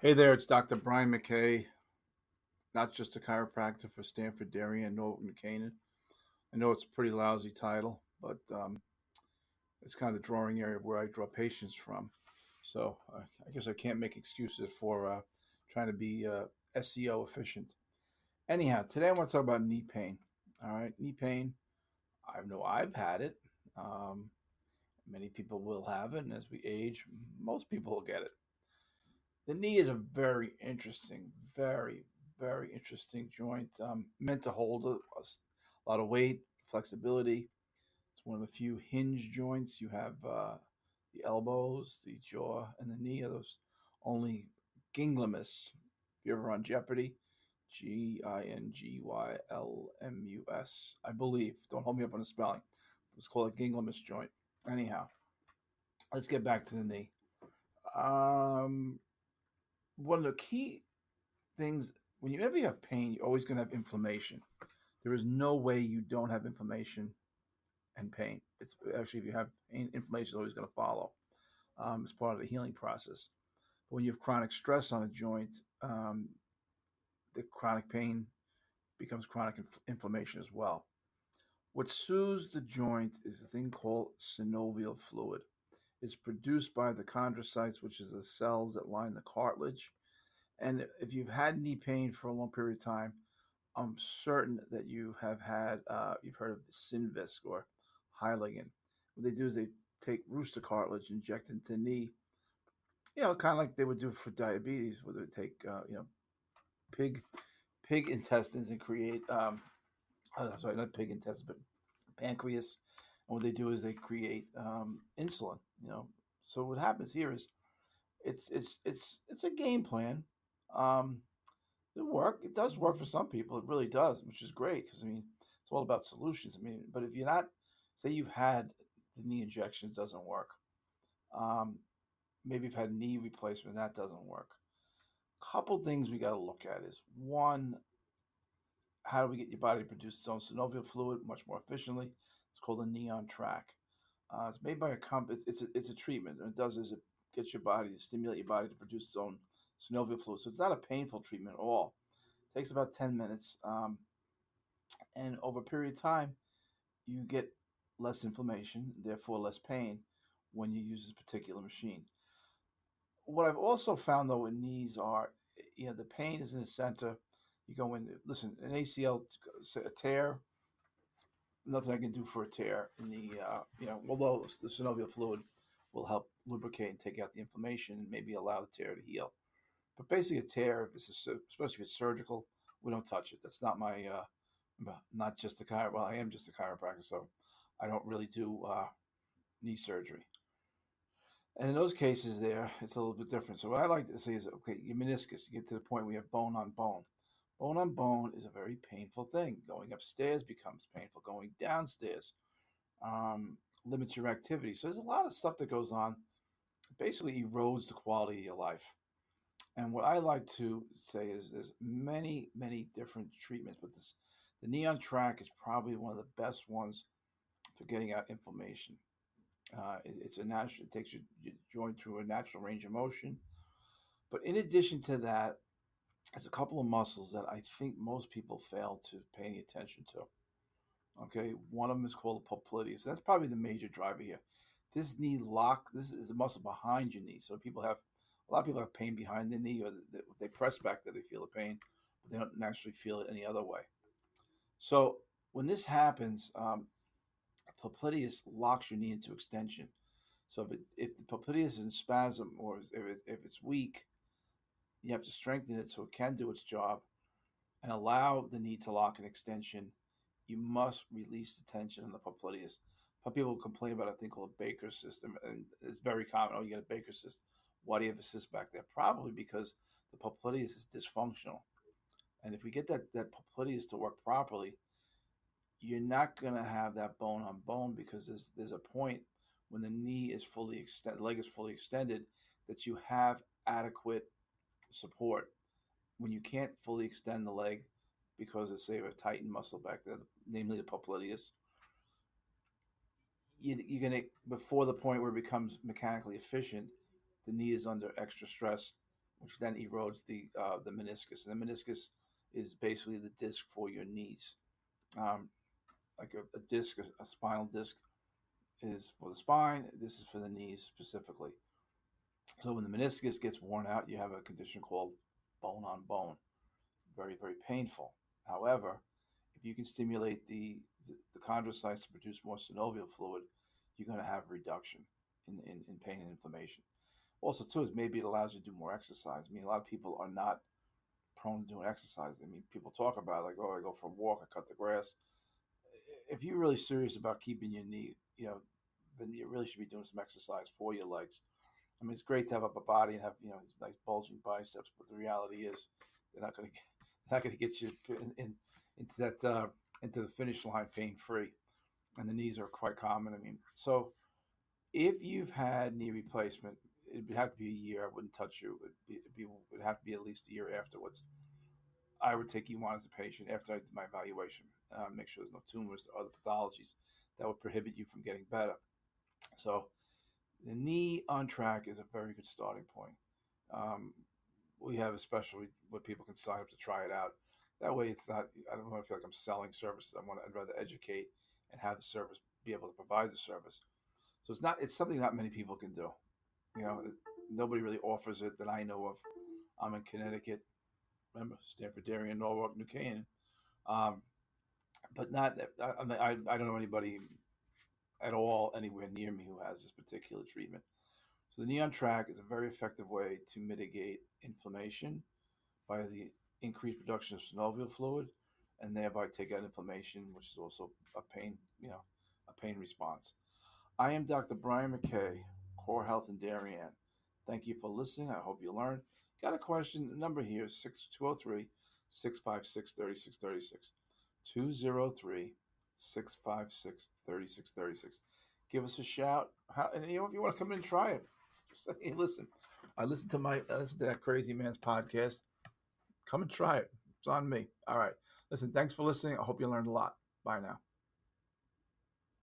Hey there, it's Dr. Brian McKay, not just a chiropractor for Stamford, Darien, Norwalk, and Canaan. I know it's a pretty lousy title, but it's kind of the drawing area where I draw patients from. So I guess I can't make excuses for trying to be SEO efficient. Anyhow, today I want to talk about knee pain. All right, knee pain. I know I've had it. Um, Many people will have it, and as we age, most people will get it. The knee is a very interesting, very interesting joint. Meant to hold a lot of weight, flexibility. It's one of the few hinge joints. You have the elbows, the jaw, and the knee are those only ginglymus. If you're ever on Jeopardy, Ginglymus, I believe. Don't hold me up on the spelling. It's called a ginglymus joint. Anyhow, let's get back to the knee. Um, One of the key things whenever you have pain, you're always going to have inflammation. There is no way you don't have inflammation and pain. It's actually, if you have pain, inflammation is always going to follow. It's part of the healing process. But when you have chronic stress on a joint, the chronic pain becomes chronic inflammation as well. What soothes the joint is a thing called synovial fluid. It's produced by the chondrocytes, which is the cells that line the cartilage. And if you've had knee pain for a long period of time, I'm certain that you've heard of Synvisc or Hyligan. What they do is they take rooster cartilage, inject into the knee, kind of like they would do for diabetes, where they would take, pig pig intestines and create, sorry, not pig intestines, but pancreas. And what they do is they create insulin. So what happens here is it's a game plan. Um, it does work for some people. It really does, which is great because it's all about solutions. But if you're not, say you've had the knee injections, doesn't work. Um, Maybe you've had knee replacement, that doesn't work. Couple things we got to look at is one, how do we get your body to produce its own synovial fluid much more efficiently? It's called a neon track. It's made by a company. It's a treatment, and it does is it gets your body to stimulate your body to produce its own synovial fluid. So it's not a painful treatment at all. It takes about 10 minutes. And over a period of time, you get less inflammation, therefore less pain when you use this particular machine. What I've also found though in knees are, the pain is in the center. You go in, listen, an ACL, a tear, nothing I can do for a tear in the, although the synovial fluid will help lubricate and take out the inflammation and maybe allow the tear to heal. But basically, a tear, especially if it's surgical, we don't touch it. That's not my, not just a chiropractor. Well, I am just a chiropractor, so I don't really do knee surgery. And in those cases, there it's a little bit different. So what I like to say is, okay, your meniscus, you get to the point where you have bone on bone. Bone on bone is a very painful thing. Going upstairs becomes painful. Going downstairs um, limits your activity. So there's a lot of stuff that goes on. It basically erodes the quality of your life. And what I like to say is there's many different treatments, but the neon track is probably one of the best ones for getting out inflammation. It's a natural. It takes your joint through a natural range of motion. But in addition to that, there's a couple of muscles that I think most people fail to pay any attention to. Okay, one of them is called the popliteus. That's probably the major driver here. This knee lock. This is a muscle behind your knee. So a lot of people have pain behind the knee, or they press back that they feel the pain, but they don't naturally feel it any other way. So when this happens, popliteus locks your knee into extension. So if the popliteus is in spasm or if it's weak, you have to strengthen it so it can do its job and allow the knee to lock an extension. You must release the tension on the popliteus. Some people complain about a thing called a Baker's system, and it's very common. Oh, you get a Baker's cyst. Why do you have a cyst back there? Probably because the popliteus is dysfunctional. And if we get that popliteus to work properly, you're not going to have that bone on bone because there's a point when the knee is fully extended, leg is fully extended, that you have adequate support. When you can't fully extend the leg because of, say, a tightened muscle back there, namely the popliteus, you're going to, before the point where it becomes mechanically efficient, the knee is under extra stress which then erodes the meniscus. And the meniscus is basically the disc for your knees. Um, like a disc, a spinal disc is for the spine. This is for the knees specifically. So when the meniscus gets worn out, you have a condition called bone on bone. Very, very painful. However, if you can stimulate the chondrocytes to produce more synovial fluid, you're going to have reduction in pain and inflammation. Also, too, is maybe it allows you to do more exercise. I mean, a lot of people are not prone to doing exercise. I mean, people talk about like, oh, I go for a walk, I cut the grass. If you're really serious about keeping your knee, then you really should be doing some exercise for your legs. I mean, it's great to have up a body and have these nice bulging biceps, but the reality is they're not going to get you into that into the finish line pain free, and the knees are quite common. I mean, so if you've had knee replacement, it would have to be a year. I wouldn't touch you. It'd have to be at least a year afterwards. I would take you on as a patient after I did my evaluation, make sure there's no tumors or other pathologies that would prohibit you from getting better. So the knee on Trac is a very good starting point. Um, we have a special where people can sign up to try it out. That way, it's not. I don't want to feel like I'm selling services. I'd rather educate and have the service be able to provide the service. So it's not. It's something not many people can do. Nobody really offers it that I know of. I'm in Connecticut. Remember, Stamford, Darien, Norwalk, New Canaan. Um, but not. I don't know anybody at all anywhere near me who has this particular treatment. So the knee on Trac is a very effective way to mitigate inflammation by the increased production of synovial fluid, and thereby take out inflammation, which is also a pain response. I am Dr. Brian McKay, Core Health in Darien. Thank you for listening. I hope you learned. Got a question? The number here is 203-656-3636. 203-656-3636. Give us a shout. And if you want to come in and try it, just say, hey, listen, I listened to that crazy man's podcast. Come and try it. It's on me. All right. Listen, thanks for listening. I hope you learned a lot. Bye now.